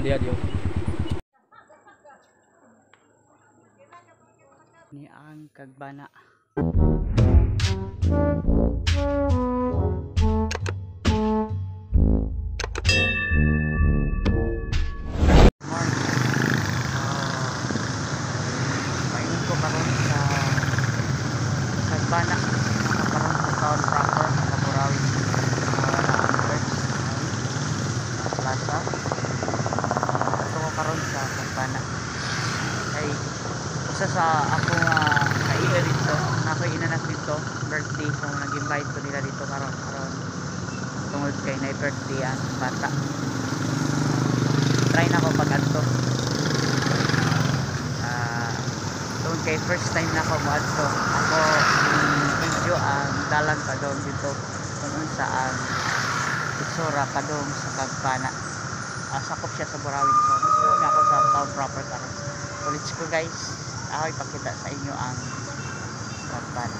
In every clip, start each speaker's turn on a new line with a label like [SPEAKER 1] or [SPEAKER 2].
[SPEAKER 1] diha diyo.
[SPEAKER 2] Ni ang Kagbana. Paingin ko karon sa Kagbana. Nakaroon sa town proper sa Burawi. Plaza. Ito ko karon sa Kagbana. Ay usa sa akong kaila dito, nakoy inanak dito, birthday, so nag-invite ko nila dito karon tungod kay na birthday ang bata. Try na ko pag-adto. Tungod kay first time na ako mo-adto. Ako video ang dalan pa doon dito kung saan itsura pa doon sa Kagbana. Sakop siya sa Burawi. So gusto nga ako sa town proper karon. Ulit ko guys, ako ipakita sa inyo ang Kagbana.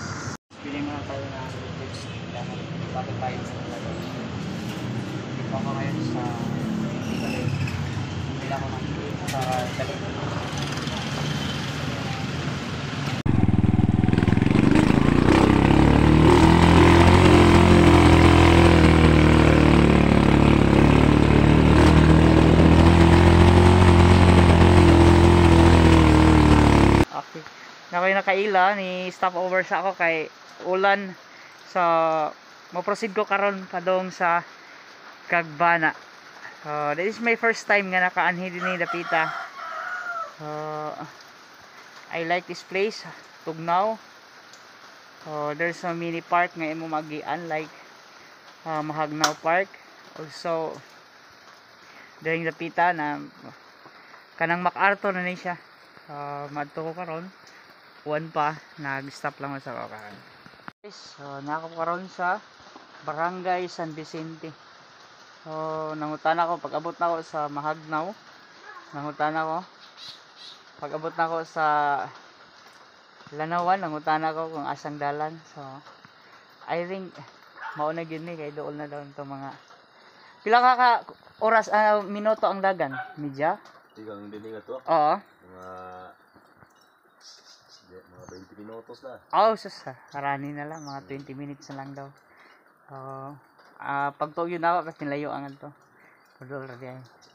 [SPEAKER 2] Pili muna tayo na tips dahil bago tayo sa lalo. Hindi pa ako ngayon sa Italy. Hindi ako sa Italy. Ako'y nakaila ni stop over sa ako kay ulan, so mo-proceed ko karon padong sa Kagbana. This is my first time nga nakaanhi dinhi dapita. I like this place, Tugnaw. There's a mini park nga imo magian like Mahagnaw Park. Also diring dapita na kanang MacArthur na ni siya. Madto ko karon uwan pa, nag-stop lang sa kakahan. So, nako karon sa Barangay San Vicente. So, nangutan ako pag-abot na ako sa Mahagnaw. Nangutan ako pag-abot na ako sa Lanawan, nangutan ako kung asang dalan. So, I think mauna gyud ni kay dool na daw to mga pila ka oras minuto ang dagan, medya?
[SPEAKER 1] Tigang dili nga to.
[SPEAKER 2] Oo.
[SPEAKER 1] Mga 20 minutos na.
[SPEAKER 2] Karani na lang, mga 20 minutes na lang daw. Pagtugyo na ako kasi layo ang ito.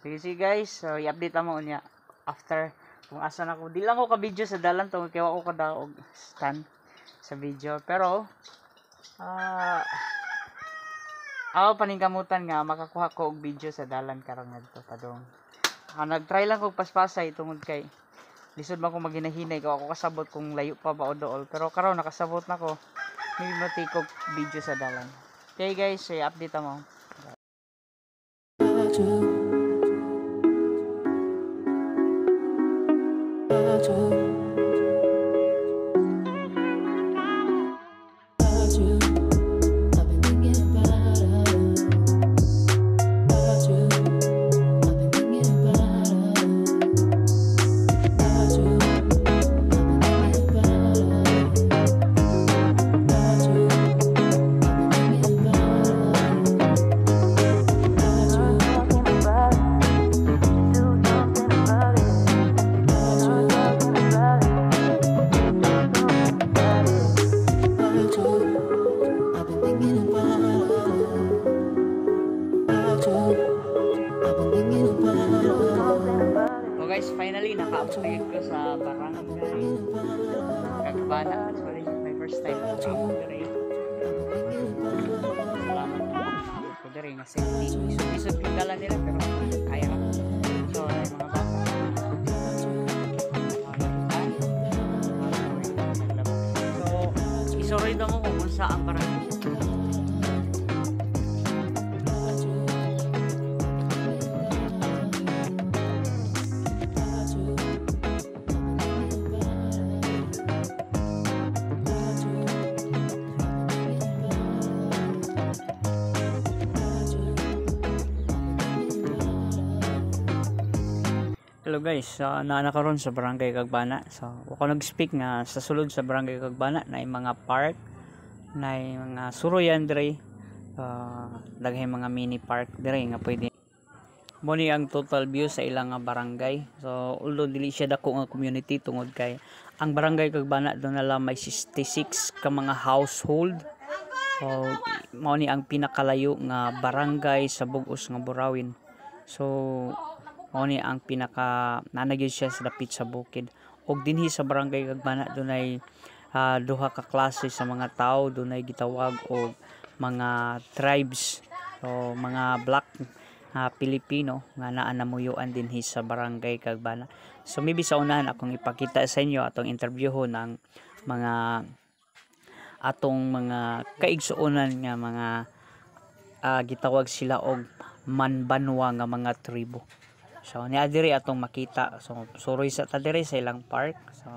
[SPEAKER 2] Sige guys, so i-update mo niya after kung asan ako. Di lang ako ka-video sa dalan to, kaya ako kada og stand sa video. Pero ako paningkamutan nga makakuha ko og video sa dalan karon ngadto padong. Nag-try lang kog paspasay tungod kay lisod man ko maginahinay ko ako kasabot kung layo pa ba o dool, pero karon nakasabot na ko, maybe matikog video sa dalan. Okay guys, so update mo. So guys, finally naka-update ko sa Barangay Kagbana. So this is my first time na naka-update. Salamat po diri nga safety. Isod yung dala nila pero kaya lang. So mga bata. So isoroy daw mo kung saan barangay. Hello guys, nakaroon sa Barangay Kagbana. So ako nag-speak nga sa sulod sa Barangay Kagbana na mga park, na mga suroyan dire, daghay mga mini park dire nga pwede Mo ni ang total view sa ilang nga barangay. So although dili siya dako nga community tungod kay ang barangay Kagbana do nala may 66 ka mga household. So mao ni ang pinakalayo nga barangay sa bug-os nga Burawin. So mao ni ang pinaka nanagid siya sa dapit sa bukid. Og dinhi sa barangay Kagbana dunay duha ka klase sa mga tao, dunay gitawag og mga tribes. So mga black Pilipino nga naa namuyuan dinhi sa barangay Kagbana. So maybe sa unahan akong ipakita sa inyo atong interviewon ng mga atong mga kaigsuonan nga mga gitawag sila og manbanwa nga mga tribo. So niya diri atong makita. So suroy sa ta diri sa ilang park. So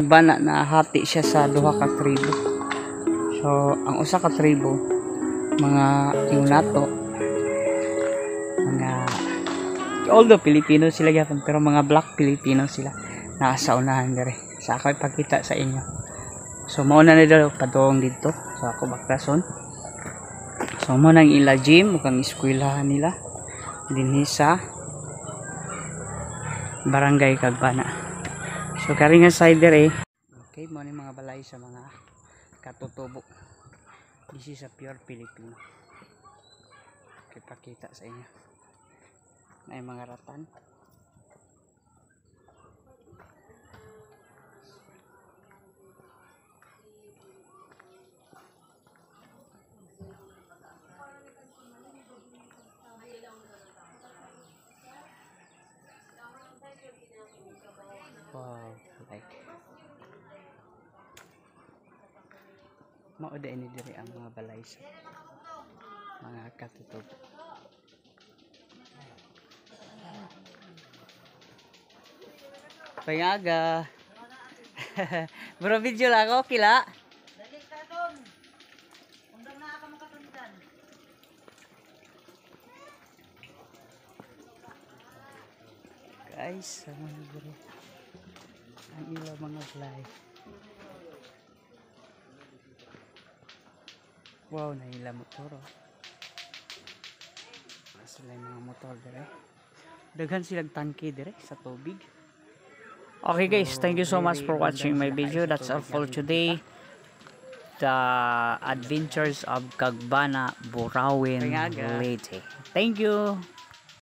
[SPEAKER 2] Kagbana na hati siya sa duha ka tribo. So ang usa ka tribo mga Yunato, mga although Pilipino sila gyapon pero mga black Pilipino sila nasa unahan diri. Sa ako ipakita sa inyo. So mao na nila padong dito. So ako baklason. So mo nang ila gym ug ang eskwelahan nila dinhi sa barangay Kagbana. So kari nga side dere. Okay, mo ni mga balay sa mga katutubo. This is a pure Filipino. Okay, pakita sa inyo. May mga ratan. Wow, like mauda ini diri ang mga balay sa mga katutubo. Pangaga. Bro video lang ako kila. Guys, sama diri ang ilang mga fly. Wow, naila motor. Sila yung mga motor dire. Daghan silang tangke dire sa tubig. Okay guys, thank you so much for watching my video. That's all for today. The adventures of Kagbana, Burawin, Leyte. Thank you.